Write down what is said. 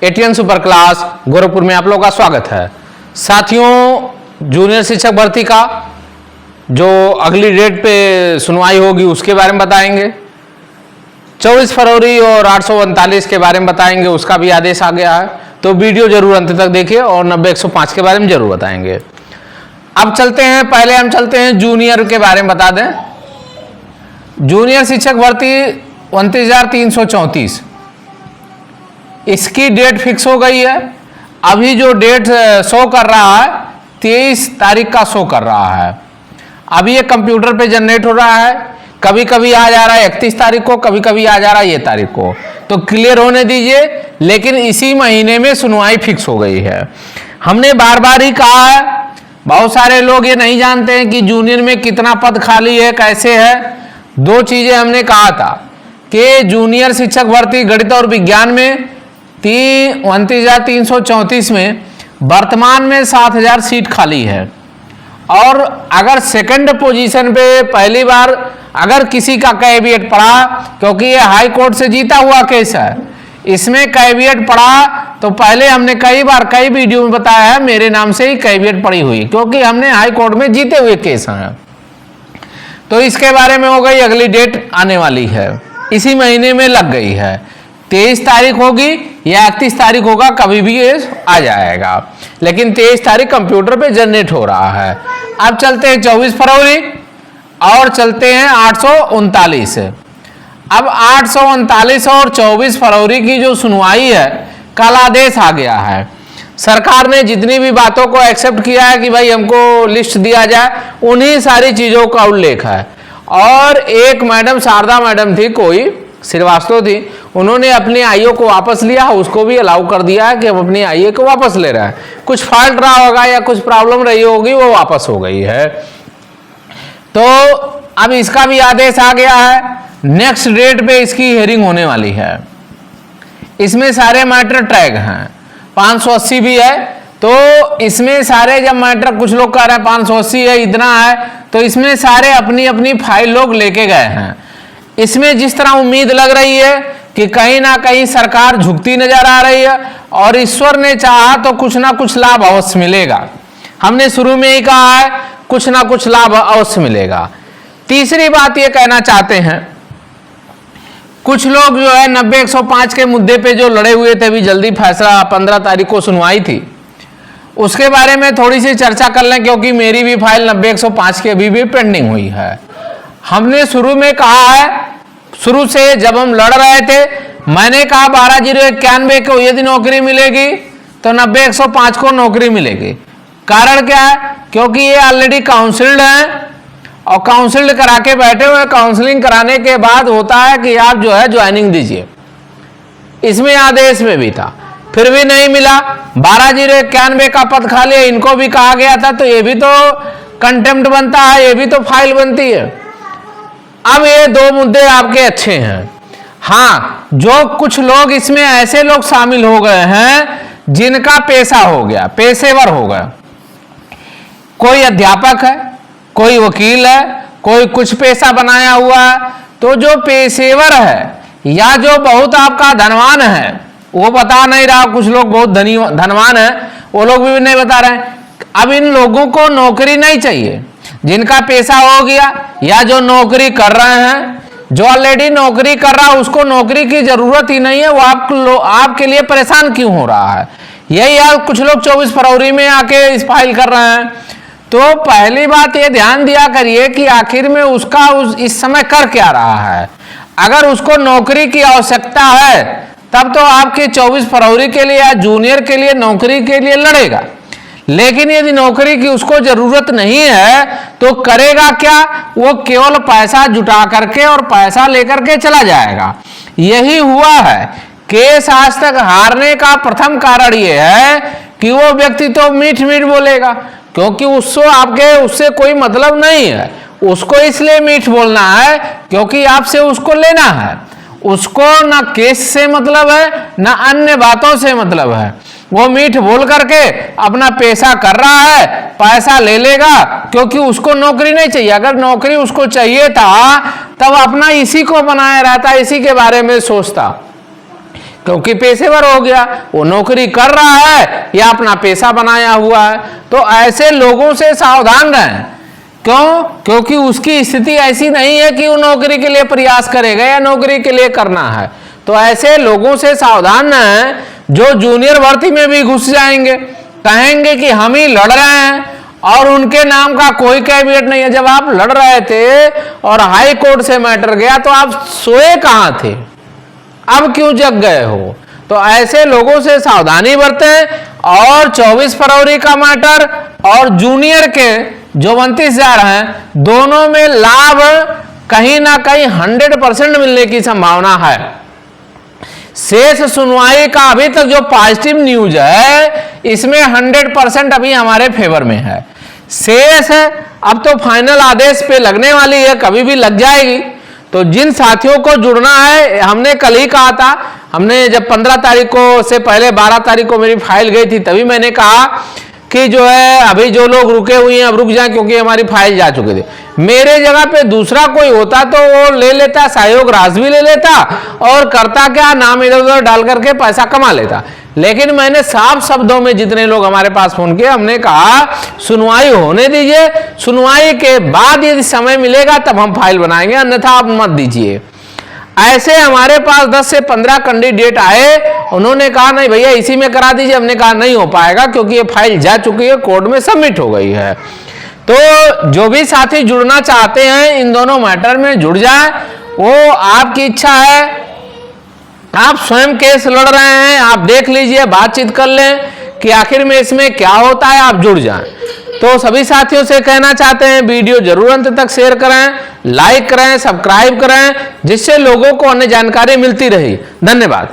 ATN super class Gorakhpur में आप लोगों का स्वागत है। साथियों, जूनियर शिक्षक भर्ती का जो अगली डेट पे सुनवाई होगी उसके बारे में बताएंगे। 24 फरवरी और 839 के बारे में बताएंगे, उसका भी आदेश आ गया है, तो वीडियो जरूर अंत तक देखिए। और 90-105 के बारे में जरूर बताएंगे। अब चलते हैं, पहले हम चलते हैं जूनियर के बारे में बता दें। जूनियर शिक्षक भर्ती 29,334 इसकी डेट फिक्स हो गई है। अभी जो डेट शो कर रहा है 23 तारीख का शो कर रहा है। अभी ये कंप्यूटर पे जनरेट हो रहा है, कभी कभी आ जा रहा है 31 तारीख को, कभी कभी आ जा रहा है ये तारीख को, तो क्लियर होने दीजिए। लेकिन इसी महीने में सुनवाई फिक्स हो गई है। हमने बार बार ही कहा है, बहुत सारे लोग ये नहीं जानते हैं कि जूनियर में कितना पद खाली है, कैसे है। दो चीजें हमने कहा था कि जूनियर शिक्षक भर्ती गणित और विज्ञान में 29,334 में वर्तमान में 7,000 सीट खाली है। और अगर सेकंड पोजीशन पे पहली बार अगर किसी का कैविएट पड़ा, क्योंकि ये हाई कोर्ट से जीता हुआ केस है, इसमें कैविएट पड़ा, तो पहले हमने कई बार कई वीडियो में बताया है मेरे नाम से ही कैविएट पड़ी हुई, क्योंकि हमने हाई कोर्ट में जीते हुए केस हैं। तो इसके बारे में हो गई, अगली डेट आने वाली है, इसी महीने में लग गई है। 23 तारीख होगी या 31 तारीख होगा, कभी भी ये आ जाएगा, लेकिन 23 तारीख कंप्यूटर पे जनरेट हो रहा है। अब चलते हैं 24 फरवरी और चलते हैं 839। अब 839 और 24 फरवरी की जो सुनवाई है, कल आदेश आ गया है। सरकार ने जितनी भी बातों को एक्सेप्ट किया है कि भाई हमको लिस्ट दिया जाए, उन्हीं सारी चीजों का उल्लेख है। और एक मैडम, शारदा मैडम थी, कोई श्रीवास्तव थी, उन्होंने अपने आईओ को वापस लिया, उसको भी अलाउ कर दिया है कि हम अपनी आईओ को वापस ले रहे हैं। कुछ फॉल्ट रहा होगा या कुछ प्रॉब्लम रही होगी, वो वापस हो गई है। तो अब इसका भी आदेश आ गया है। नेक्स्ट डेट पे इसकी हियरिंग होने वाली है। इसमें सारे मैटर ट्रैक हैं, 580 भी है, तो इसमें सारे जब मैटर, कुछ लोग कह रहे हैं 580 है, इतना है, तो इसमें सारे अपनी अपनी फाइल लोग लेके गए हैं। इसमें जिस तरह उम्मीद लग रही है कि कहीं ना कहीं सरकार झुकती नजर आ रही है, और ईश्वर ने चाहा तो कुछ ना कुछ लाभ अवश्य मिलेगा। हमने शुरू में ही कहा है, कुछ ना कुछ लाभ अवश्य मिलेगा। तीसरी बात ये कहना चाहते हैं, कुछ लोग जो है 90-105 के मुद्दे पे जो लड़े हुए थे, अभी जल्दी फैसला 15 तारीख को सुनवाई थी, उसके बारे में थोड़ी सी चर्चा कर लें, क्योंकि मेरी भी फाइल 90-105 की अभी भी पेंडिंग हुई है। हमने शुरू में कहा है, शुरू से जब हम लड़ रहे थे, मैंने कहा 12,091 को यदि नौकरी मिलेगी तो 90-105 को नौकरी मिलेगी। कारण क्या है? क्योंकि ये ऑलरेडी काउंसिल्ड है, और काउंसिल्ड करा के बैठे हुए। काउंसलिंग कराने के बाद होता है कि आप जो है ज्वाइनिंग दीजिए। इसमें आदेश में भी था, फिर भी नहीं मिला। 12,091 का पद खाली है, इनको भी कहा गया था, तो ये भी तो कंटेम्प्ट बनता है, ये भी तो फाइल बनती है। अब ये दो मुद्दे आपके अच्छे हैं। हाँ, जो कुछ लोग इसमें ऐसे लोग शामिल हो गए हैं जिनका पेशा हो गया, पेशेवर हो गया। कोई अध्यापक है, कोई वकील है, कोई कुछ पेशा बनाया हुआ है। तो जो पेशेवर है या जो बहुत आपका धनवान है, वो बता नहीं रहा, कुछ लोग बहुत धनवान है, वो लोग भी नहीं बता रहे हैं। अब इन लोगों को नौकरी नहीं चाहिए, जिनका पेशा हो गया या जो नौकरी कर रहे हैं। जो ऑलरेडी नौकरी कर रहा है उसको नौकरी की जरूरत ही नहीं है, वो आपके लिए परेशान क्यों हो रहा है? यही यार कुछ लोग 24 फरवरी में आके इस फाइल कर रहे हैं। तो पहली बात ये ध्यान दिया करिए कि आखिर में उसका इस समय कर क्या रहा है। अगर उसको नौकरी की आवश्यकता है तब तो आपके 24 फरवरी के लिए या जूनियर के लिए नौकरी के लिए लड़ेगा। लेकिन यदि नौकरी की उसको जरूरत नहीं है तो करेगा क्या? वो केवल पैसा जुटा करके और पैसा लेकर के चला जाएगा। यही हुआ है। केस आज तक हारने का प्रथम कारण यह है कि वो व्यक्ति तो मीठ मीठ बोलेगा, क्योंकि उससे कोई मतलब नहीं है। उसको इसलिए मीठ बोलना है क्योंकि आपसे उसको लेना है। उसको ना केस से मतलब है, ना अन्य बातों से मतलब है। वो मीठ बोल करके अपना पेशा कर रहा है, पैसा ले लेगा, क्योंकि उसको नौकरी नहीं चाहिए। अगर नौकरी उसको चाहिए था तब अपना इसी को बनाए रहता, इसी के बारे में सोचता। क्योंकि पेशेवर हो गया, वो नौकरी कर रहा है या अपना पेशा बनाया हुआ है। तो ऐसे लोगों से सावधान रहें। क्यों? क्योंकि उसकी स्थिति ऐसी नहीं है कि वो नौकरी के लिए प्रयास करेगा या नौकरी के लिए करना है। तो ऐसे लोगों से सावधान रहें जो जूनियर भर्ती में भी घुस जाएंगे, कहेंगे कि हम ही लड़ रहे हैं और उनके नाम का कोई कैबिनेट नहीं है। जब आप लड़ रहे थे और हाई कोर्ट से मैटर गया तो आप सोए कहां थे, अब क्यों जग गए हो? तो ऐसे लोगों से सावधानी बरतें। और 24 फरवरी का मैटर और जूनियर के जो 29,000 हैं, दोनों में लाभ कहीं ना कहीं 100% मिलने की संभावना है। शेष सुनवाई का अभी तक जो पॉजिटिव न्यूज है, इसमें 100% अभी हमारे फेवर में है। शेष अब तो फाइनल आदेश पे लगने वाली है, कभी भी लग जाएगी। तो जिन साथियों को जुड़ना है, हमने कल ही कहा था, हमने जब 15 तारीख को से पहले 12 तारीख को मेरी फाइल गई थी, तभी मैंने कहा कि जो है अभी जो लोग रुके हुए हैं अब रुक जाएं, क्योंकि हमारी फाइल जा चुके थे। मेरे जगह पे दूसरा कोई होता तो वो ले लेता, सहयोग राशि भी ले लेता और करता क्या, नाम इधर उधर डाल करके पैसा कमा लेता। लेकिन मैंने साफ शब्दों में जितने लोग हमारे पास फोन किए, हमने कहा सुनवाई होने दीजिए, सुनवाई के बाद यदि समय मिलेगा तब हम फाइल बनाएंगे, अन्यथा आप मत दीजिए। ऐसे हमारे पास 10 से 15 कैंडिडेट आए, उन्होंने कहा नहीं भैया इसी में करा दीजिए। हमने कहा नहीं हो पाएगा क्योंकि ये फाइल जा चुकी है, कोर्ट में सबमिट हो गई है। तो जो भी साथी जुड़ना चाहते हैं इन दोनों मैटर में जुड़ जाए, वो आपकी इच्छा है। आप स्वयं केस लड़ रहे हैं, आप देख लीजिए, बातचीत कर लें कि आखिर में इसमें क्या होता है, आप जुड़ जाएं। तो सभी साथियों से कहना चाहते हैं वीडियो जरूर अंत तक शेयर करें, लाइक करें, सब्सक्राइब करें, जिससे लोगों को अन्य जानकारी मिलती रही। धन्यवाद।